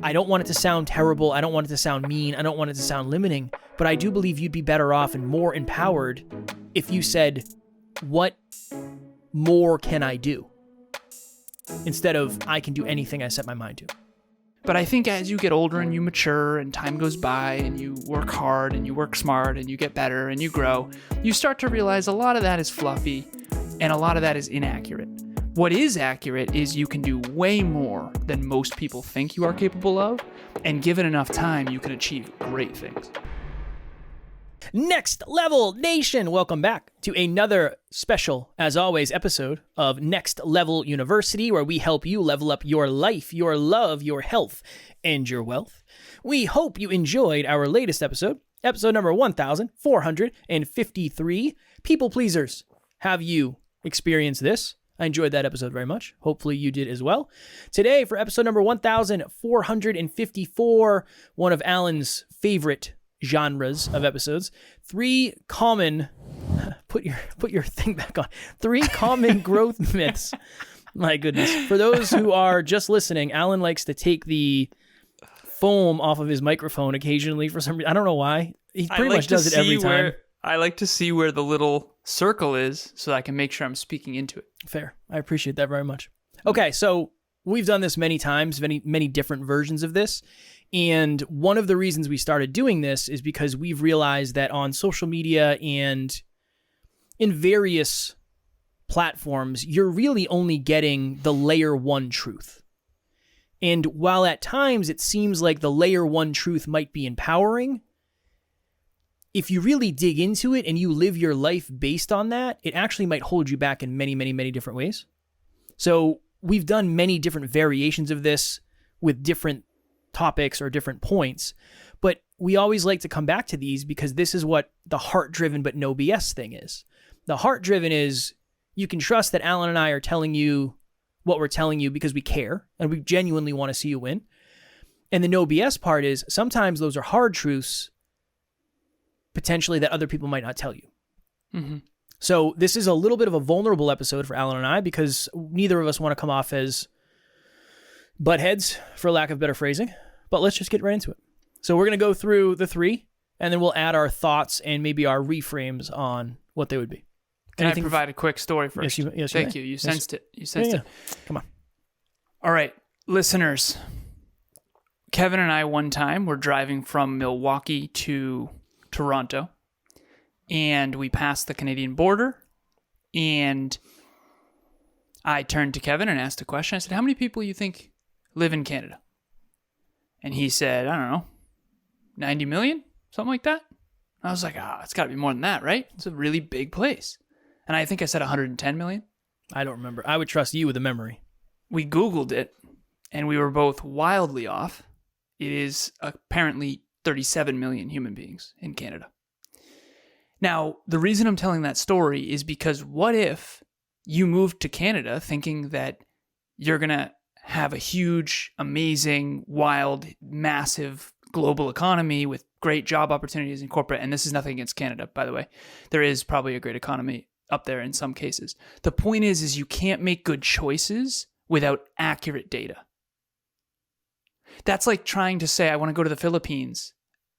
I don't want it to sound terrible. I don't want it to sound mean. I don't want it to sound limiting. But I do believe you'd be better off and more empowered if you said, what more can I do? Instead of, I can do anything I set my mind to. But I think as you get older and you mature and time goes by and you work hard and you work smart and you get better and you grow, you start to realize a lot of that is fluffy and a lot of that is inaccurate. What is accurate is you can do way more than most people think you are capable of, and given enough time, you can achieve great things. Next Level Nation, welcome back to another special, as always, episode of Next Level University, where we help you level up your life, your love, your health, and your wealth. We hope you enjoyed our latest episode, episode number 1453, People Pleasers. Have you experienced this? I enjoyed that episode very much. Hopefully you did as well. Today, for episode number 1454, one of Alan's favorite genres of episodes, three common put your thing back on. 3 common growth myths. My goodness. For those who are just listening, Alan likes to take the foam off of his microphone occasionally for some reason. I don't know why. He pretty much does it every time. I like to see where the little circle is so I can make sure I'm speaking into it. Fair. I appreciate that very much. Okay, so we've done this many times, many different versions of this. And one of the reasons we started doing this is because we've realized that on social media and in various platforms, you're really only getting the layer 1 truth. And while at times it seems like the layer 1 truth might be empowering, if you really dig into it and you live your life based on that, it actually might hold you back in many, many, many different ways. So we've done many different variations of this with different topics or different points, but we always like to come back to these because this is what the heart-driven but no BS thing is. The heart-driven is you can trust that Alan and I are telling you what we're telling you because we care and we genuinely want to see you win. And the no BS part is sometimes those are hard truths potentially that other people might not tell you. Mm-hmm. So this is a little bit of a vulnerable episode for Alan and I because neither of us want to come off as butt heads, for lack of better phrasing. But let's just get right into it. So we're going to go through the 3, and then we'll add our thoughts and maybe our reframes on what they would be. Can I provide a quick story first? Yes, Thank you. You sensed it. You sensed it. Come on. All right, listeners. Kevin and I one time were driving from Milwaukee to Toronto, and we passed the Canadian border, and I turned to Kevin and asked a question. I said, how many people you think live in Canada? And he said, I don't know, 90 million? Something like that? I was like, it's got to be more than that, right? It's a really big place. And I think I said 110 million. I don't remember. I would trust you with a memory. We Googled it, and we were both wildly off. It is apparently 37 million human beings in Canada. Now, the reason I'm telling that story is because what if you moved to Canada thinking that you're going to have a huge, amazing, wild, massive global economy with great job opportunities in corporate, and this is nothing against Canada, by the way. There is probably a great economy up there in some cases. The point is you can't make good choices without accurate data. That's like trying to say, I want to go to the Philippines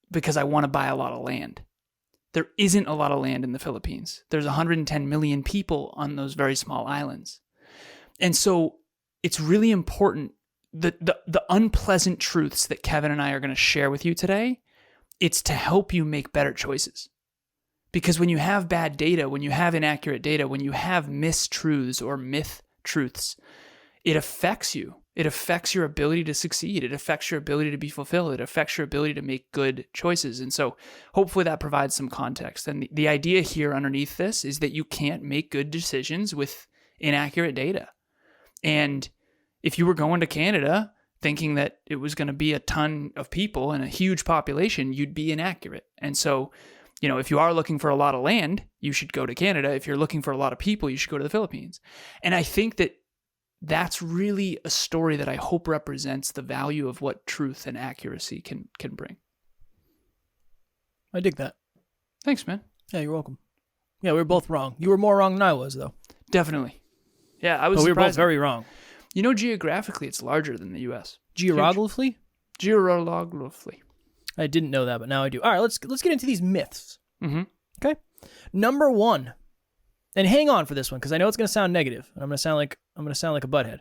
because I want to buy a lot of land. There isn't a lot of land in the Philippines. There's 110 million people on those very small islands. And so it's really important, the unpleasant truths that Kevin and I are going to share with you today, it's to help you make better choices. Because when you have bad data, when you have inaccurate data, when you have mistruths or myth truths, it affects you. It affects your ability to succeed. It affects your ability to be fulfilled. It affects your ability to make good choices. And so hopefully that provides some context. And the idea here underneath this is that you can't make good decisions with inaccurate data. And if you were going to Canada thinking that it was going to be a ton of people and a huge population, you'd be inaccurate. And so, if you are looking for a lot of land, you should go to Canada. If you're looking for a lot of people, you should go to the Philippines. And I think that that's really a story that I hope represents the value of what truth and accuracy can bring. I dig that. Thanks, man. Yeah, you're welcome. Yeah, we were both wrong. You were more wrong than I was, though. Definitely. Yeah, I was But we were both surprised. very wrong. Geographically, it's larger than the U.S. Geographically? Girologly. I didn't know that, but now I do. All right, let's get into these myths. Mm-hmm. Okay. Number 1, and hang on for this one because I know it's going to sound negative, and I'm going to sound like a butthead.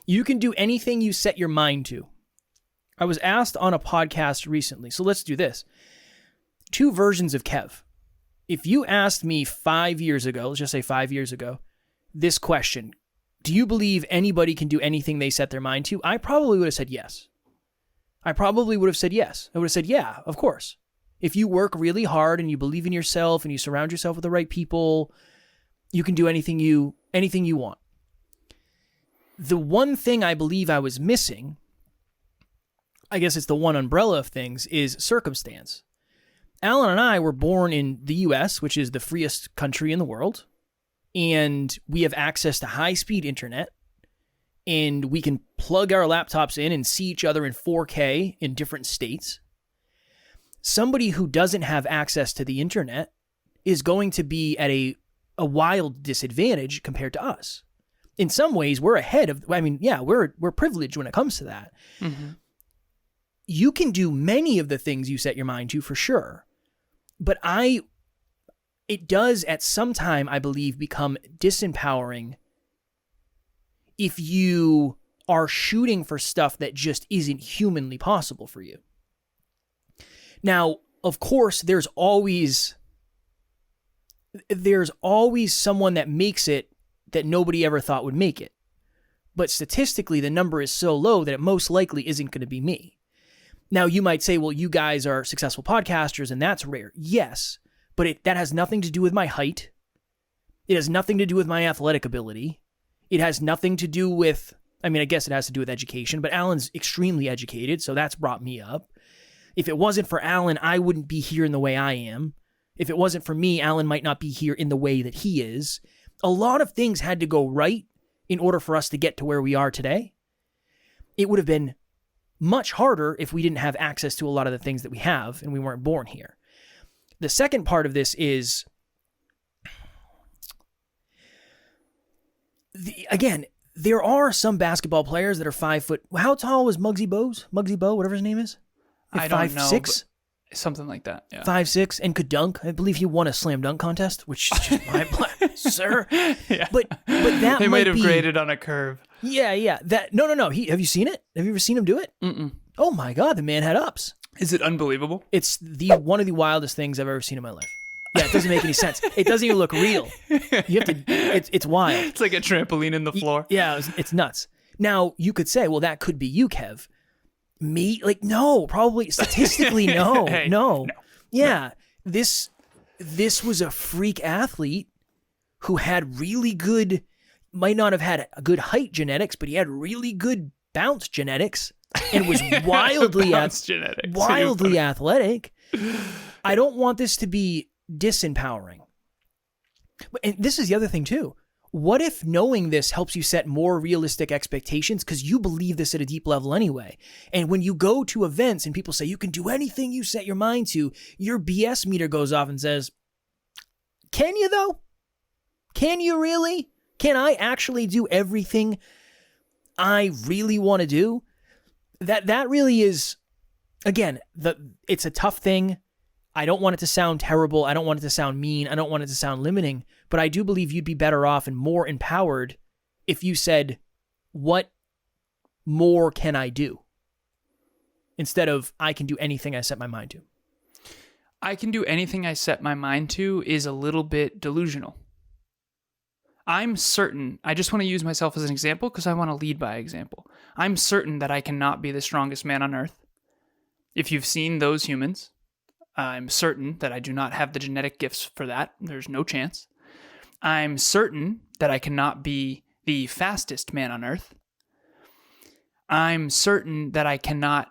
You can do anything you set your mind to. I was asked on a podcast recently, so let's do this. 2 versions of Kev. If you asked me 5 years ago, let's just say 5 years ago, this question, do you believe anybody can do anything they set their mind to? I probably would have said yes. I would have said, yeah, of course. If you work really hard and you believe in yourself and you surround yourself with the right people, you can do anything you want. The one thing I believe I was missing, I guess it's the one umbrella of things, is circumstance. Alan and I were born in the U.S., which is the freest country in the world, and we have access to high-speed internet, and we can plug our laptops in and see each other in 4K in different states. Somebody who doesn't have access to the internet is going to be at a wild disadvantage compared to us. In some ways, we're ahead of, we're privileged when it comes to that. Mm-hmm. You can do many of the things you set your mind to for sure. But it does at some time, I believe, become disempowering if you are shooting for stuff that just isn't humanly possible for you. Now, of course, there's always someone that makes it that nobody ever thought would make it. But statistically, the number is so low that it most likely isn't going to be me. Now, you might say, well, you guys are successful podcasters and that's rare. Yes, but that has nothing to do with my height. It has nothing to do with my athletic ability. It has nothing to do with, I guess it has to do with education, but Alan's extremely educated, so that's brought me up. If it wasn't for Alan, I wouldn't be here in the way I am. If it wasn't for me, Alan might not be here in the way that he is. A lot of things had to go right in order for us to get to where we are today. It would have been much harder if we didn't have access to a lot of the things that we have and we weren't born here. The second part of this is, again, there are some basketball players that are 5 foot. How tall was Muggsy Bogues, whatever his name is? I don't know. 5'6"? Something like that, yeah. 5'6", and could dunk. I believe he won a slam dunk contest, which is just sir. Yeah. But that they might have be, graded on a curve. Yeah. No. Have you seen it? Have you ever seen him do it? Mm-mm. Oh my God, the man had ups. Is it unbelievable? It's one of the wildest things I've ever seen in my life. Yeah, it doesn't make any sense. It doesn't even look real. You have to. It's wild. It's like a trampoline in the floor. Yeah, it's nuts. Now you could say, well, that could be you, Kev. Me? Like, no, probably statistically, no. Hey, no. Yeah, no. This was a freak athlete who had really good, might not have had a good height genetics, but he had really good bounce genetics and was wildly athletic. I don't want this to be disempowering. And this is the other thing too. What if knowing this helps you set more realistic expectations because you believe this at a deep level anyway? And when you go to events and people say you can do anything you set your mind to, your BS meter goes off and says, can you though? Can you really? Can I actually do everything I really want to do? That really is, again, it's a tough thing. I don't want it to sound terrible. I don't want it to sound mean. I don't want it to sound limiting. But I do believe you'd be better off and more empowered if you said, what more can I do? Instead of, I can do anything I set my mind to. I can do anything I set my mind to is a little bit delusional. I'm certain, I just want to use myself as an example because I want to lead by example. I'm certain that I cannot be the strongest man on earth. If you've seen those humans, I'm certain that I do not have the genetic gifts for that. There's no chance. I'm certain that I cannot be the fastest man on earth. I'm certain that I cannot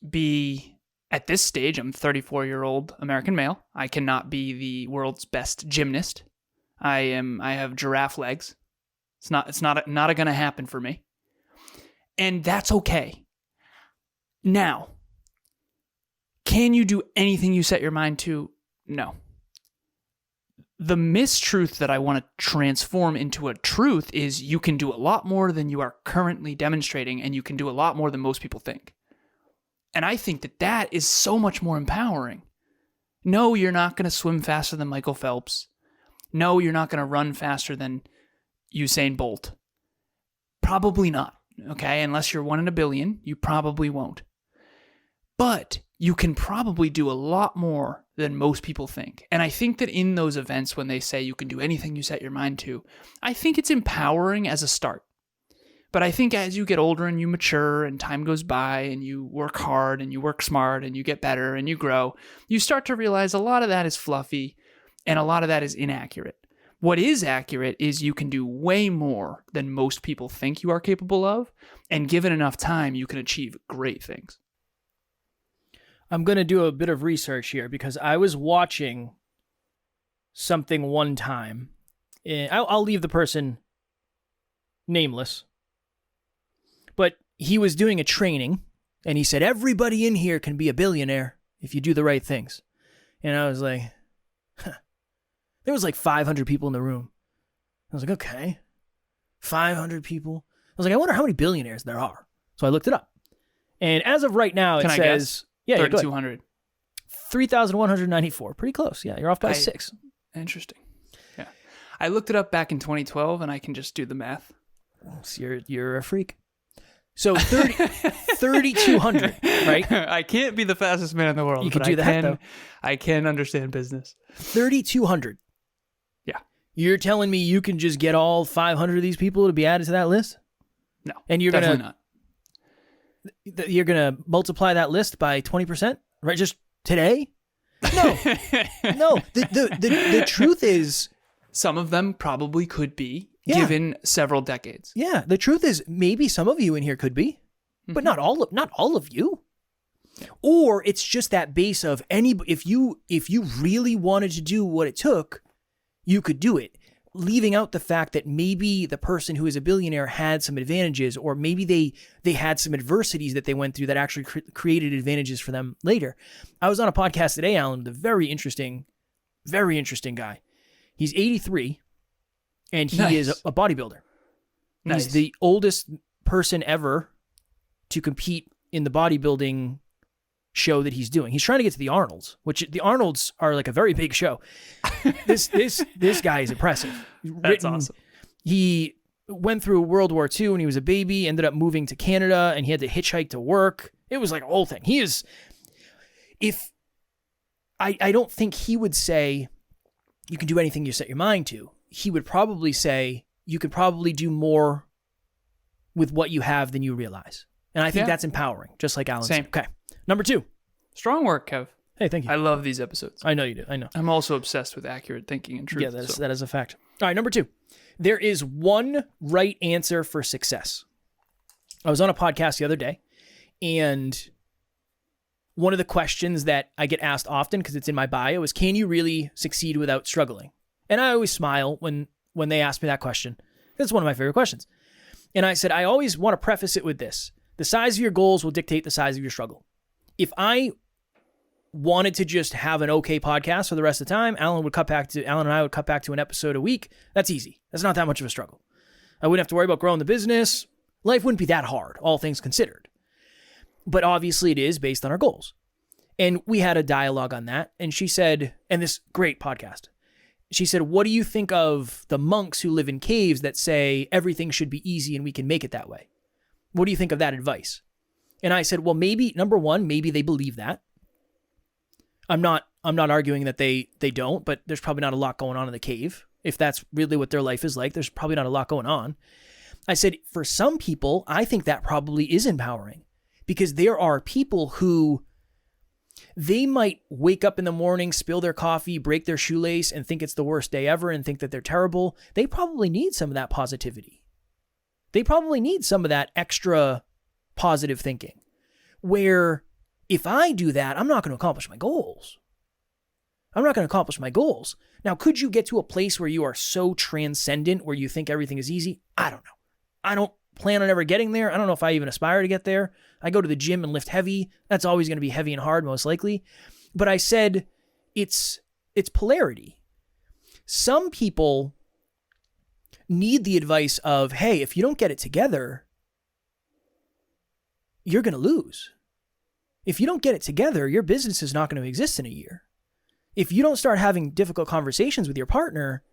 be, at this stage, I'm a 34-year-old American male. I cannot be the world's best gymnast. I have giraffe legs. It's not going to happen for me. And that's okay. Now, can you do anything you set your mind to? No. The mistruth that I want to transform into a truth is you can do a lot more than you are currently demonstrating, and you can do a lot more than most people think. And I think that that is so much more empowering. No, you're not going to swim faster than Michael Phelps. No, you're not going to run faster than Usain Bolt. Probably not, okay? Unless you're 1 in a billion, you probably won't. But you can probably do a lot more than most people think. And I think that in those events when they say you can do anything you set your mind to, I think it's empowering as a start. But I think as you get older and you mature and time goes by and you work hard and you work smart and you get better and you grow, you start to realize a lot of that is fluffy and a lot of that is inaccurate. What is accurate is you can do way more than most people think you are capable of, and given enough time, you can achieve great things. I'm going to do a bit of research here because I was watching something one time. I'll leave the person nameless. But he was doing a training, and he said, everybody in here can be a billionaire if you do the right things. And I was like, huh. There was like 500 people in the room. I was like, okay, 500 people. I was like, I wonder how many billionaires there are. So I looked it up. And as of right now, it says... Yeah, 3,200. 3,194. Pretty close. Yeah, you're off by 6. Interesting. Yeah. I looked it up back in 2012, and I can just do the math. So you're a freak. So 3,200, right? I can't be the fastest man in the world. You can do that, though. I can understand business. 3,200. Yeah. You're telling me you can just get all 500 of these people to be added to that list? No, and you're definitely not. You're going to multiply that list by 20%, right? Just today? No. No. The truth is... Some of them probably could be, given several decades. Yeah. The truth is maybe some of you in here could be, but not all of you. Yeah. Or it's just that base of if you really wanted to do what it took, you could do it. Leaving out the fact that maybe the person who is a billionaire had some advantages, or maybe they had some adversities that they went through that actually created advantages for them later. I was on a podcast today, Alan, with a very interesting guy. He's 83, and he is a bodybuilder. Nice. He's the oldest person ever to compete in the bodybuilding show that he's doing. He's trying to get to the Arnolds, which the Arnolds are like a very big show. This guy is impressive. That's awesome. He went through World War II when he was a baby, ended up moving to Canada, and he had to hitchhike to work. It was like a whole thing. I don't think he would say you can do anything you set your mind to. He would probably say you could probably do more with what you have than you realize. And I think that's empowering, just like Alan said. Okay. Number 2. Strong work, Kev. Hey, thank you. I love these episodes. I know you do. I know. I'm also obsessed with accurate thinking and truth. Yeah, that is a fact. All right, number 2. There is one right answer for success. I was on a podcast the other day, and one of the questions that I get asked often, because it's in my bio, is, can you really succeed without struggling? And I always smile when they ask me that question. That's one of my favorite questions. And I said, I always want to preface it with this. The size of your goals will dictate the size of your struggle. If I wanted to just have an okay podcast for the rest of the time, Alan and I would cut back to an episode a week. That's easy. That's not that much of a struggle. I wouldn't have to worry about growing the business. Life wouldn't be that hard, all things considered. But obviously it is based on our goals. And we had a dialogue on that. And she said, and this great podcast, she said, what do you think of the monks who live in caves that say everything should be easy and we can make it that way? What do you think of that advice? And I said, well, maybe, number one, maybe they believe that. I'm not arguing that they don't, but there's probably not a lot going on in the cave. If that's really what their life is like, there's probably not a lot going on. I said, for some people, I think that probably is empowering, because there are people who they might wake up in the morning, spill their coffee, break their shoelace, and think it's the worst day ever and think that they're terrible. They probably need some of that positivity. They probably need some of that extra positive thinking, where if I do that, I'm not going to accomplish my goals. Now, could you get to a place where you are so transcendent, where you think everything is easy? I don't know. I don't plan on ever getting there. I don't know if I even aspire to get there. I go to the gym and lift heavy. That's always going to be heavy and hard, most likely. But I said it's polarity. Some people need the advice of, hey, if you don't get it together, you're going to lose. If you don't get it together, your business is not going to exist in a year. If you don't start having difficult conversations with your partner,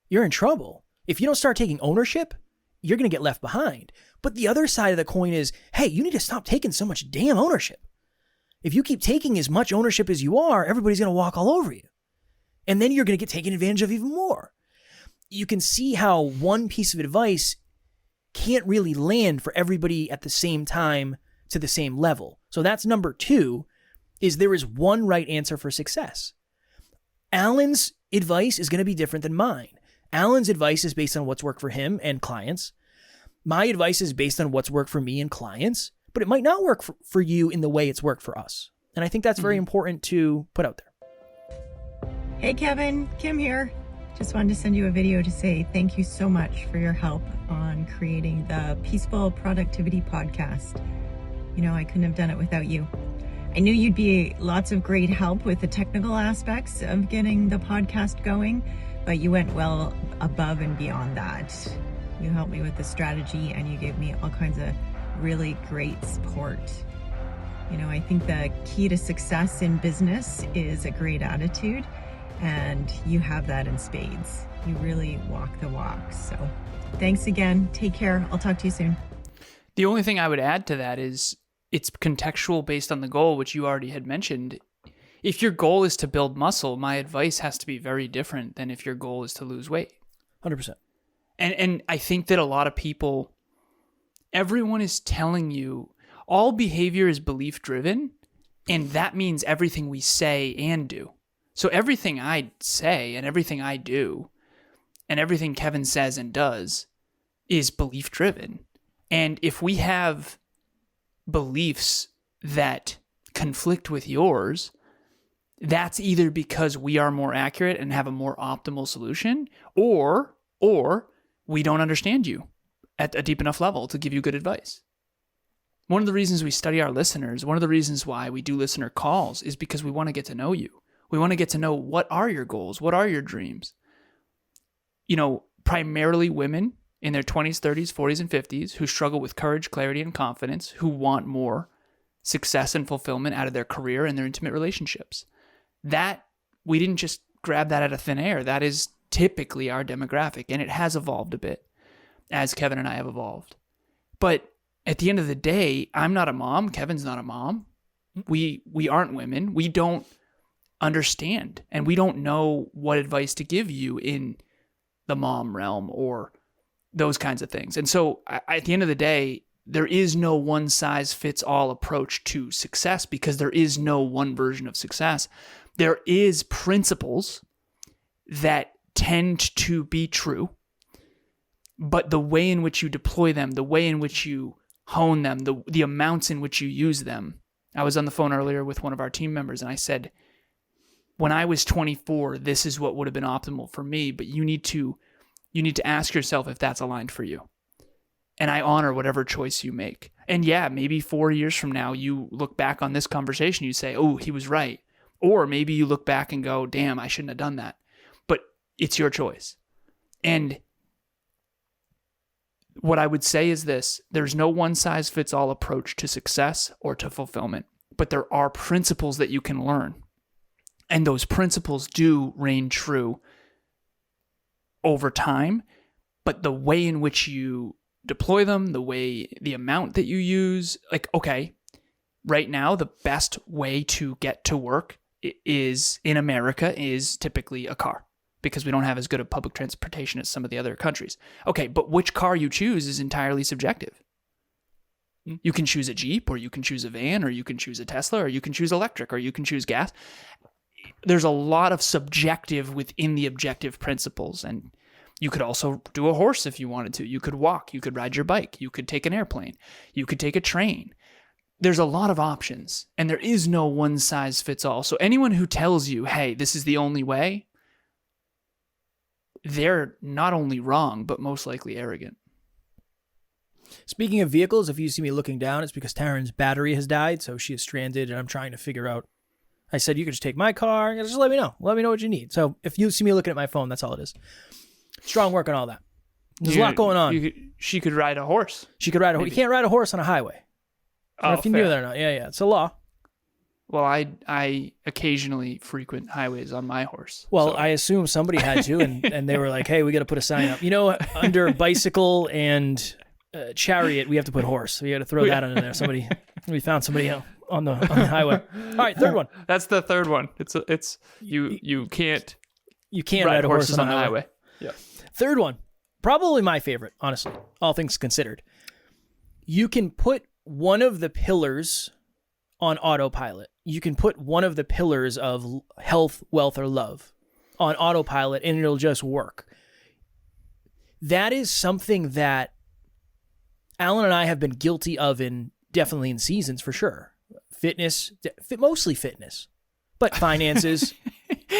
you're in trouble. If you don't start taking ownership, you're going to get left behind. But the other side of the coin is, hey, you need to stop taking so much damn ownership. If you keep taking as much ownership as you are, everybody's going to walk all over you. And then you're going to get taken advantage of even more. You can see how one piece of advice can't really land for everybody at the same time to the same level. So that's number 2, is there is one right answer for success. Alan's advice is going to be different than mine. Alan's advice is based on what's worked for him and clients. My advice is based on what's worked for me and clients, but it might not work for you in the way it's worked for us. And I think that's very important to put out there. Hey Kevin, Kim here. Just wanted to send you a video to say thank you so much for your help on creating the Peaceful Productivity Podcast. You know, I couldn't have done it without you. I knew you'd be lots of great help with the technical aspects of getting the podcast going, but you went well above and beyond that. You helped me with the strategy and you gave me all kinds of really great support. You know, I think the key to success in business is a great attitude, and you have that in spades. You really walk the walk. So thanks again. Take care. I'll talk to you soon. The only thing I would add to that is it's contextual based on the goal, which you already had mentioned. If your goal is to build muscle, my advice has to be very different than if your goal is to lose weight. 100%. And I think that a lot of people, everyone is telling you all behavior is belief driven, and that means everything we say and do. So everything I say and everything I do and everything Kevin says and does is belief driven. And if we have beliefs that conflict with yours, that's either because we are more accurate and have a more optimal solution, or we don't understand you at a deep enough level to give you good advice. One of the reasons we study our listeners, one of the reasons why we do listener calls is because we want to get to know you. We want to get to know what are your goals, what are your dreams. You know, primarily women in their 20s, 30s, 40s, and 50s who struggle with courage, clarity, and confidence, who want more success and fulfillment out of their career and their intimate relationships. That, we didn't just grab that out of thin air. That is typically our demographic, and it has evolved a bit as Kevin and I have evolved. But at the end of the day, I'm not a mom. Kevin's not a mom. We aren't women. We don't understand, and we don't know what advice to give you in the mom realm or those kinds of things. And so at the end of the day, there is no one size fits all approach to success because there is no one version of success. There is principles that tend to be true, but the way in which you deploy them, the way in which you hone them, the amounts in which you use them. I was on the phone earlier with one of our team members and I said, when I was 24, this is what would have been optimal for me, but you need to ask yourself if that's aligned for you. And I honor whatever choice you make. And yeah, maybe 4 years from now, you look back on this conversation, you say, oh, he was right. Or maybe you look back and go, damn, I shouldn't have done that. But it's your choice. And what I would say is this: there's no one size fits all approach to success or to fulfillment, but there are principles that you can learn. And those principles do reign true over time, but the way in which you deploy them, the amount that you use, like, okay, right now, the best way to get to work is in America is typically a car because we don't have as good of public transportation as some of the other countries. Okay, but which car you choose is entirely subjective. You can choose a Jeep, or you can choose a van, or you can choose a Tesla, or you can choose electric, or you can choose gas. There's a lot of subjective within the objective principles. And you could also do a horse if you wanted to. You could walk. You could ride your bike. You could take an airplane. You could take a train. There's a lot of options, and there is no one size fits all. So anyone who tells you, hey, this is the only way, they're not only wrong, but most likely arrogant. Speaking of vehicles, if you see me looking down, it's because Taryn's battery has died, so she is stranded, and I'm trying to figure out. I said, you could just take my car. Just let me know. Let me know what you need. So if you see me looking at my phone, that's all it is. Strong work on all that. There's a lot going on. She could ride a horse. She could ride a horse. You can't ride a horse on a highway. I don't know if you knew that or not. Yeah. It's a law. Well, I occasionally frequent highways on my horse. Well, so. I assume somebody had to, and they were like, hey, we got to put a sign up. Under bicycle and chariot, we have to put horse. So you got to throw that under there. Somebody found somebody on the highway. All right, third one. That's the third one. It's you can't ride a horse on the highway. Yeah. Third one, probably my favorite, honestly, all things considered. You can put one of the pillars on autopilot. You can put one of the pillars of health, wealth, or love on autopilot, and it'll just work. That is something that Alan and I have been guilty of definitely in seasons for sure. Fitness, mostly fitness, but finances.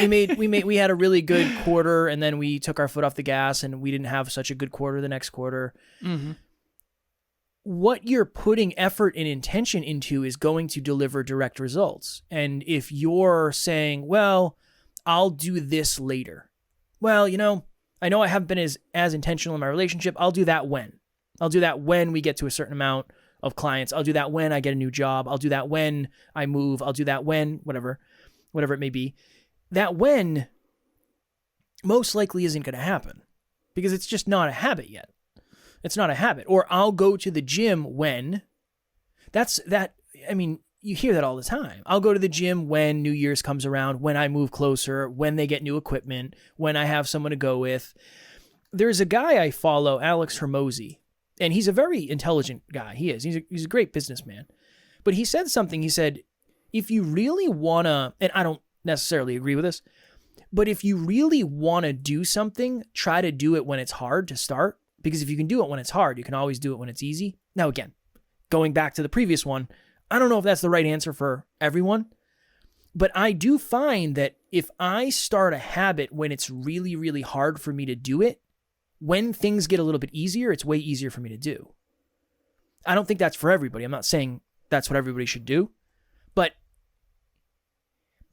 we had a really good quarter, and then we took our foot off the gas, and we didn't have such a good quarter the next quarter. Mm-hmm. What you're putting effort and intention into is going to deliver direct results. And if you're saying, well, I'll do this later. Well, I know I haven't been as intentional in my relationship. I'll do that when. I'll do that when we get to a certain amount of clients. I'll do that when I get a new job. I'll do that when I move. I'll do that when, whatever it may be. That when most likely isn't going to happen because it's just not a habit yet. It's not a habit. Or I'll go to the gym when. You hear that all the time. I'll go to the gym when New Year's comes around, when I move closer, when they get new equipment, when I have someone to go with. There's a guy I follow, Alex Hermosi, and he's a very intelligent guy. He is. He's a great businessman. But he said something. He said, if you really want to, and I don't necessarily agree with this, but if you really want to do something, try to do it when it's hard to start. Because if you can do it when it's hard, you can always do it when it's easy. Now, again, going back to the previous one, I don't know if that's the right answer for everyone, but I do find that if I start a habit when it's really, really hard for me to do it, when things get a little bit easier, it's way easier for me to do. I don't think that's for everybody. I'm not saying that's what everybody should do, but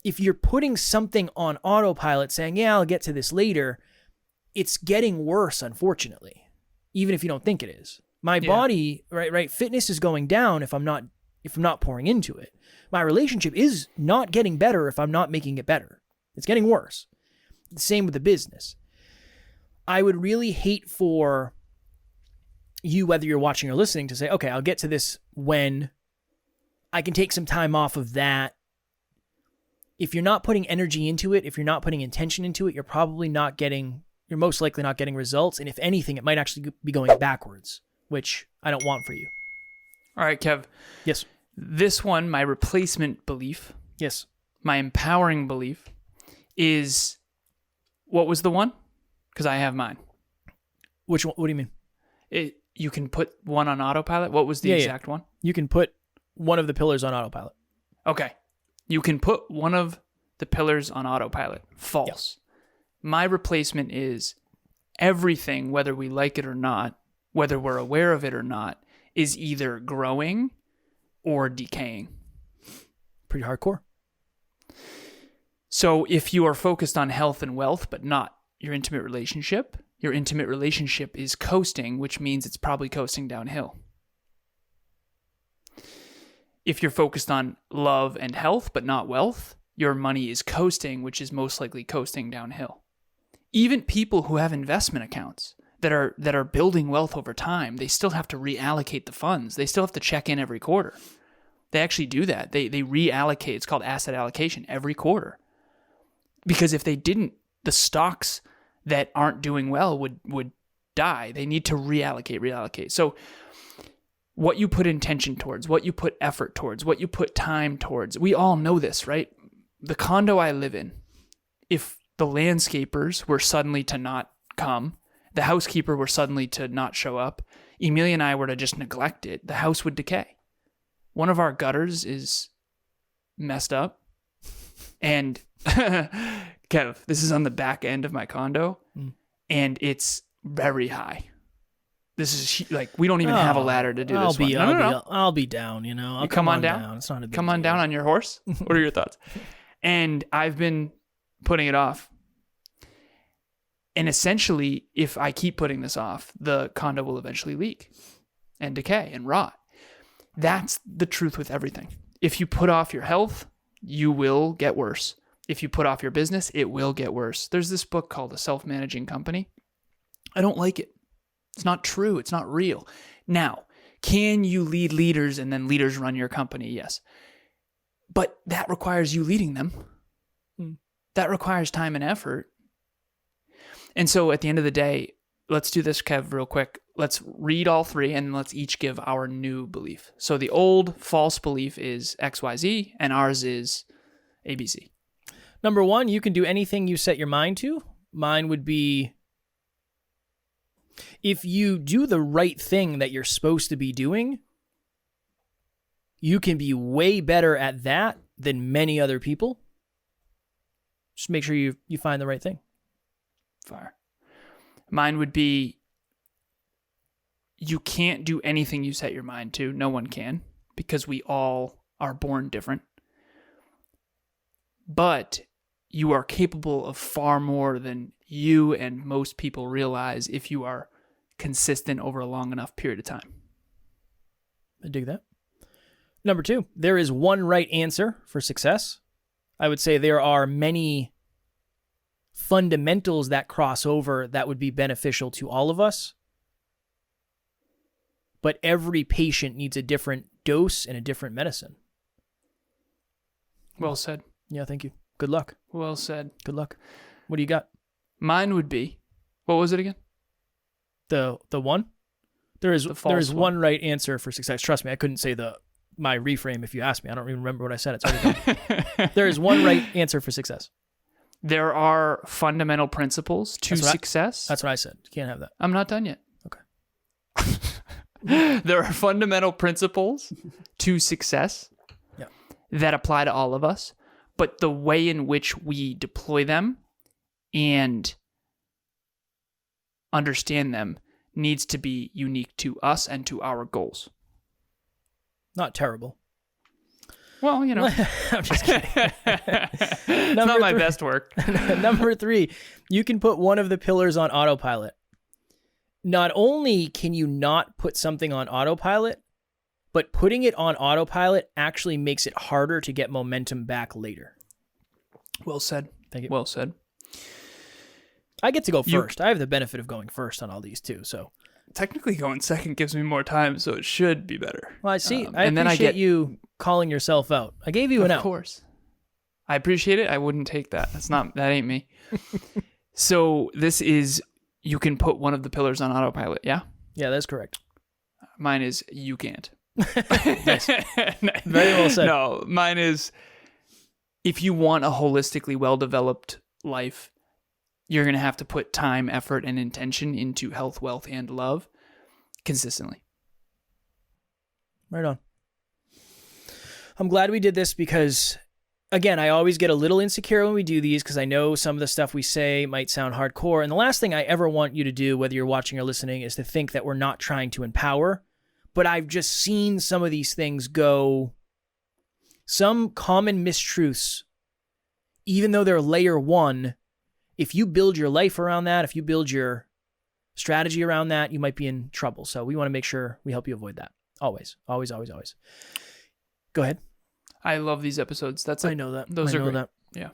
if you're putting something on autopilot saying, yeah, I'll get to this later, it's getting worse, unfortunately. Even if you don't think it is. My body, right, fitness is going down if I'm not pouring into it. My relationship is not getting better if I'm not making it better. It's getting worse. The same with the business. I would really hate for you, whether you're watching or listening, to say, okay, I'll get to this when I can take some time off of that. If you're not putting energy into it, if you're not putting intention into it, you're most likely not getting results. And if anything, it might actually be going backwards, which I don't want for you. All right, Kev. Yes. This one, my replacement belief. Yes. My empowering belief is, what was the one? Because I have mine. Which one? What do you mean? You can put one on autopilot? What was the exact one? You can put one of the pillars on autopilot. Okay. You can put one of the pillars on autopilot. False. Yep. My replacement is everything, whether we like it or not, whether we're aware of it or not, is either growing or decaying. Pretty hardcore. So if you are focused on health and wealth, but not your intimate relationship is coasting, which means it's probably coasting downhill. If you're focused on love and health, but not wealth, your money is coasting, which is most likely coasting downhill. Even people who have investment accounts that are building wealth over time, they still have to reallocate the funds. They still have to check in every quarter. They actually do that. They reallocate. It's called asset allocation every quarter. Because if they didn't, the stocks that aren't doing well would die. They need to reallocate. So what you put intention towards, what you put effort towards, what you put time towards, we all know this, right? The condo I live in, if the landscapers were suddenly to not come, the housekeeper were suddenly to not show up, Emilia and I were to just neglect it, the house would decay. One of our gutters is messed up. And Kev, this is on the back end of my condo, and it's very high. This is like, we don't even have a ladder to do this one. I'll be down, I'll come on down. It's not a big Come on deal. down on your horse. What are your thoughts? And I've been putting it off. And essentially, if I keep putting this off, the condo will eventually leak and decay and rot. That's the truth with everything. If you put off your health, you will get worse. If you put off your business, it will get worse. There's this book called A Self-Managing Company. I don't like it. It's not true. It's not real. Now, can you lead leaders and then leaders run your company? Yes. But that requires you leading them. That requires time and effort. And so at the end of the day, let's do this, Kev, real quick. Let's read all three and let's each give our new belief. So the old false belief is XYZ and ours is ABC. Number 1, you can do anything you set your mind to. Mine would be, if you do the right thing that you're supposed to be doing, you can be way better at that than many other people. Just make sure you find the right thing. Fire. Mine would be, you can't do anything you set your mind to. No one can, because we all are born different. But you are capable of far more than you and most people realize if you are consistent over a long enough period of time. I dig that. Number 2, there is one right answer for success. I would say there are many fundamentals that cross over that would be beneficial to all of us. But every patient needs a different dose and a different medicine. Well said. Yeah, thank you. Good luck. Well said. Good luck. What do you got? Mine would be, what was it again? The one? There is false one right answer for success. Trust me, I couldn't say my reframe if you asked me. I don't even remember what I said. It's already done. There is one right answer for success. There are fundamental principles to success. That's what I said. You can't have that. I'm not done yet. Okay. There are fundamental principles to success that apply to all of us, but the way in which we deploy them and understand them needs to be unique to us and to our goals. Not terrible. Well, you know. I'm just kidding. It's not my best work. Number 3, you can put one of the pillars on autopilot. Not only can you not put something on autopilot, but putting it on autopilot actually makes it harder to get momentum back later. Well said. Thank you. Well said. I get to go first. I have the benefit of going first on all these too. So technically going second gives me more time, so it should be better. Well, I see. I appreciate you calling yourself out. I gave you an out. Of course. I appreciate it. I wouldn't take that. That ain't me. So this is, you can put one of the pillars on autopilot, yeah? Yeah, that's correct. Mine is, you can't. Nice. Very well said. No, mine is, if you want a holistically well-developed life, you're going to have to put time, effort, and intention into health, wealth, and love consistently. Right on. I'm glad we did this because, again, I always get a little insecure when we do these because I know some of the stuff we say might sound hardcore. And the last thing I ever want you to do, whether you're watching or listening, is to think that we're not trying to empower. But I've just seen some of these things go, some common mistruths, even though they're layer 1, if you build your life around that, if you build your strategy around that, you might be in trouble. So we want to make sure we help you avoid that. Always, always, always, always. Go ahead. I love these episodes. I know that. Those I are know great. that. Yeah.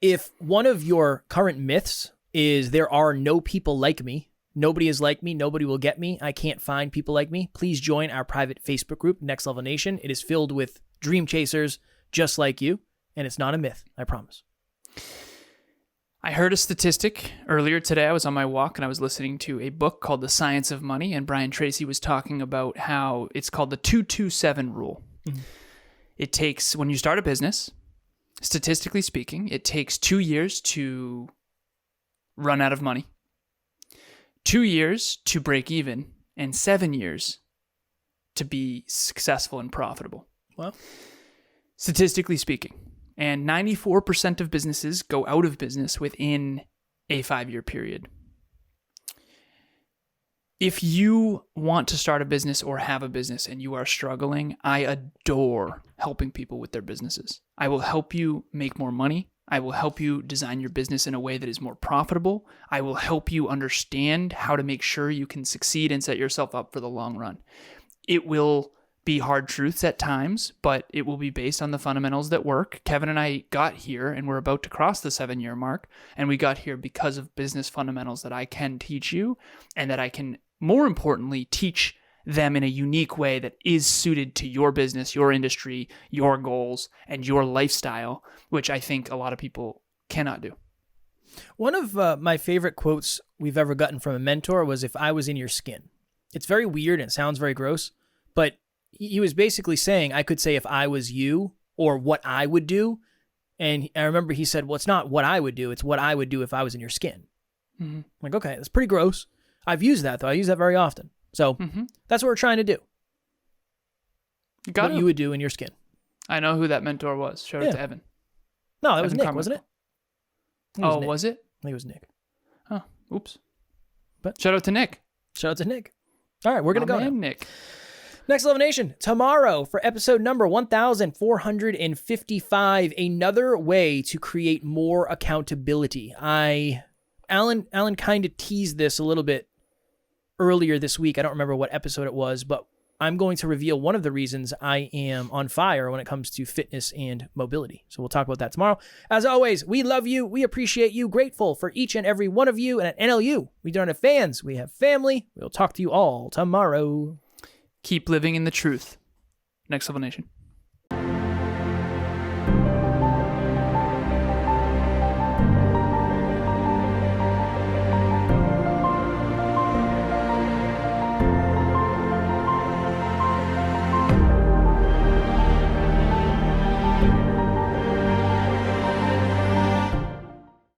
If one of your current myths is there are no people like me, nobody is like me, nobody will get me, I can't find people like me, please join our private Facebook group, Next Level Nation. It is filled with dream chasers just like you, and it's not a myth, I promise. I heard a statistic earlier today. I was on my walk and I was listening to a book called The Science of Money, and Brian Tracy was talking about how it's called the 2-2-7 rule. Mm-hmm. It takes, when you start a business, statistically speaking, it takes 2 years to run out of money, 2 years to break even, and 7 years to be successful and profitable. Well, statistically speaking. And 94% of businesses go out of business within a 5-year period. If you want to start a business or have a business and you are struggling, I adore helping people with their businesses. I will help you make more money. I will help you design your business in a way that is more profitable. I will help you understand how to make sure you can succeed and set yourself up for the long run. It will be hard truths at times, but it will be based on the fundamentals that work. Kevin and I got here, and we're about to cross the 7-year mark, and we got here because of business fundamentals that I can teach you, and that I can, more importantly, teach them in a unique way that is suited to your business, your industry, your goals, and your lifestyle, which I think a lot of people cannot do. One of my favorite quotes we've ever gotten from a mentor was, "If I was in your skin." It's very weird and it sounds very gross, but he was basically saying, I could say if I was you or what I would do. And I remember he said, well, it's not what I would do. It's what I would do if I was in your skin. Mm-hmm. I'm like, okay, that's pretty gross. I've used that though. I use that very often. So that's what we're trying to do. What you would do in your skin. I know who that mentor was. Shout out to Evan. No, that was Nick, wasn't it? Oh, was it? I think it was Nick. Oh, oops. But shout out to Nick. Shout out to Nick. All right, we're going to go now. Nick. Next Level Nation, tomorrow for episode number 1455, another way to create more accountability. Alan kind of teased this a little bit earlier this week. I don't remember what episode it was, but I'm going to reveal one of the reasons I am on fire when it comes to fitness and mobility. So we'll talk about that tomorrow. As always, we love you. We appreciate you. Grateful for each and every one of you. And at NLU, we don't have fans. We have family. We'll talk to you all tomorrow. Keep living in the truth. Next Level Nation.